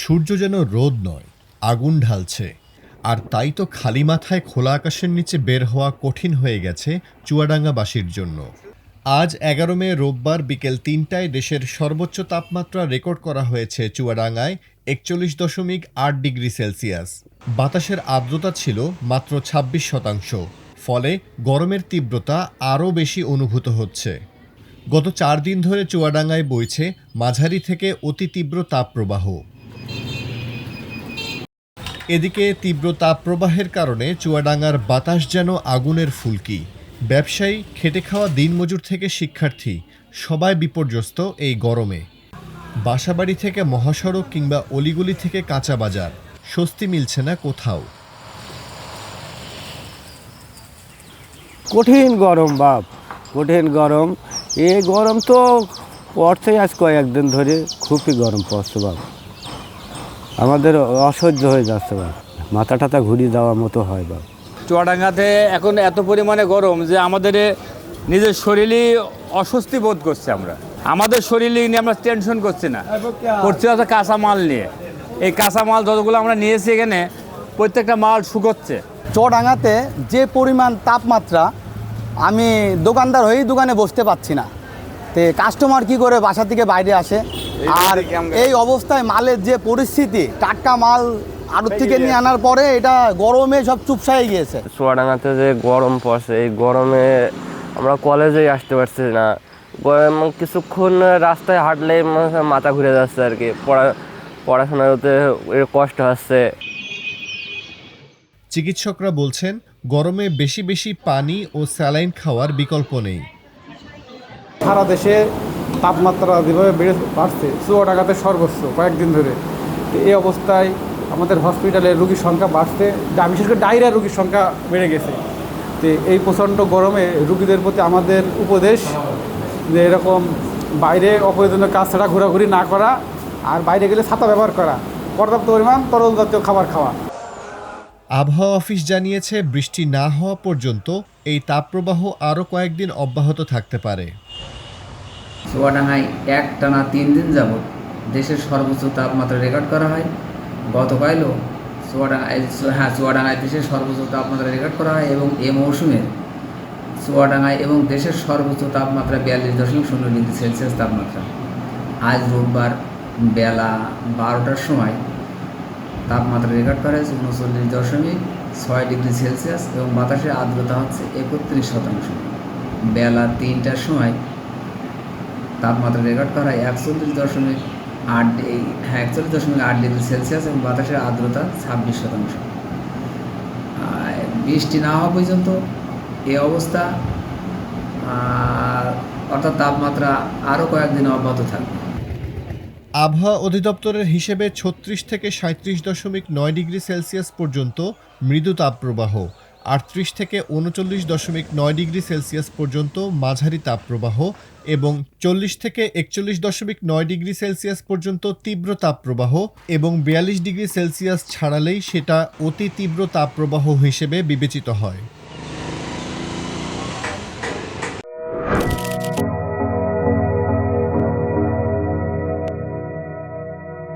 সূর্য যেন রোদ নয়, আগুন ঢালছে। আর তাই তো খালি মাথায় খোলা আকাশের নিচে বের হওয়া কঠিন হয়ে গেছে চুয়াডাঙ্গাবাসীর জন্য। আজ ১১ মে রোববার বিকেল ৩টায় দেশের সর্বোচ্চ তাপমাত্রা রেকর্ড করা হয়েছে চুয়াডাঙ্গায় ৪১.৮ ডিগ্রি সেলসিয়াস। বাতাসের আর্দ্রতা ছিল মাত্র ২৬%। ফলে গরমের তীব্রতা আরও বেশি অনুভূত হচ্ছে। গত ৪ দিন ধরে চুয়াডাঙ্গায় বইছে মাঝারি থেকে অতি তীব্র তাপপ্রবাহ। এদিকে তীব্র তাপপ্রবাহের কারণে চুয়াডাঙ্গার বাতাস যেন আগুনের ফুলকি। ব্যবসায়ী, খেটে খাওয়া দিনমজুর থেকে শিক্ষার্থী সবাই বিপর্যস্ত এই গরমে। বাসাবাড়ি থেকে মহাসড়ক কিংবা অলিগলি থেকে কাঁচা বাজার, স্বস্তি মিলছে না কোথাও। কঠিন গরম বাপ, কঠিন গরম। এই গরম তো পড়ছে আজ কয়েকদিন ধরে, খুবই গরম পড়ছে বাপ। আমাদের অসহ্য হয়ে যাচ্ছে বাপ, মাথা টাথা ঘুরিয়ে দেওয়ার মতো হয় বাপ। চুয়াডাঙ্গাতে এখন এত পরিমাণে গরম যে আমাদের নিজের শরীরই অস্বস্তি বোধ করছে। আমাদের শরীর নিয়ে আমরা টেনশন করছি না, করছি হয়তো কাঁচা মাল নিয়ে। এই কাঁচা মাল যতগুলো আমরা নিয়েছি এখানে প্রত্যেকটা মাল শুকোচ্ছে। চুয়াডাঙ্গাতে যে পরিমাণ তাপমাত্রা, আমি দোকানদার হয়েই দোকানে বসতে পারছি না। তো কাস্টমার কি করে বাসা থেকে বাইরে আসে? আর এই অবস্থায় মালের যে পরিস্থিতি, টাটকা মাল আড়ত থেকে নিয়ে আনার পরে এটা গরমে সব চুপসাই গিয়েছে। চুয়াডাঙ্গাতে যে গরম পড়ছে, এই গরমে আমরা কলেজেই আসতে পারছি না। কিছুক্ষণ রাস্তায় হাঁটলে মাথা ঘুরে যাচ্ছে আর কি, পড়াশোনাতে কষ্ট হচ্ছে। চিকিৎসকরা বলছেন, গরমে বেশি বেশি পানি ও স্যালাইন খাওয়ার বিকল্প নেই। সারা দেশে তাপমাত্রা যেভাবে বাড়ছে, চুয়াডাঙ্গাতে সর্বোচ্চ কয়েকদিন ধরে। তো এই অবস্থায় আমাদের হসপিটালে রোগীর সংখ্যা বাড়ছে, বিশেষ করে ডায়রিয়া রোগীর সংখ্যা বেড়ে গেছে। তো এই প্রচণ্ড গরমে রোগীদের প্রতি আমাদের উপদেশ যে এরকম বাইরে অপ্রয়োজনীয় কাজ ছাড়া ঘোরাঘুরি না করা, আর বাইরে গেলে ছাতা ব্যবহার করা, পর্যাপ্ত পরিমাণ তরল জাতীয় খাবার খাওয়া। আবহাওয়া অফিস জানিয়েছে, বৃষ্টি না হওয়া পর্যন্ত এই তাপপ্রবাহ আরও কয়েকদিন অব্যাহত থাকতে পারে। চুয়াডাঙ্গায় একটানা ৩ দিন যাবৎ দেশের সর্বোচ্চ তাপমাত্রা রেকর্ড করা হয়। গতকালও চুয়াডাঙ্গায় দেশের সর্বোচ্চ তাপমাত্রা রেকর্ড করা হয় এবং এ মৌসুমে চুয়াডাঙ্গায় এবং দেশের সর্বোচ্চ তাপমাত্রা ৪২.০ ডিগ্রি সেলসিয়াস তাপমাত্রা। আজ রোববার বেলা ১২টার সময় তাপমাত্রা রেকর্ড করা হয়েছে ৩৯.৬ ডিগ্রি সেলসিয়াস এবং বাতাসের আর্দ্রতা হচ্ছে ৩১%। বেলা ৩টার সময় তাপমাত্রা রেকর্ড করা হয় ৪১.৮ ডিগ্রি সেলসিয়াস এবং বাতাসের আর্দ্রতা ২৬%। বৃষ্টি না হওয়া পর্যন্ত এই অবস্থা, অর্থাৎ তাপমাত্রা আরও কয়েকদিন অব্যাহত থাকবে। আবহাওয়া অধিদপ্তরের হিসেবে ৩৬ থেকে ৩৭.৯ ডিগ্রি সেলসিয়াস পর্যন্ত মৃদু তাপপ্রবাহ, ৩৮ থেকে ৩৯.৯ ডিগ্রি সেলসিয়াস পর্যন্ত মাঝারি তাপপ্রবাহ এবং ৪০ থেকে ৪১.৯ ডিগ্রি সেলসিয়াস পর্যন্ত তীব্র তাপপ্রবাহ এবং ৪২ ডিগ্রি সেলসিয়াস ছাড়ালেই সেটা অতি তীব্র তাপপ্রবাহ হিসেবে বিবেচিত হয়।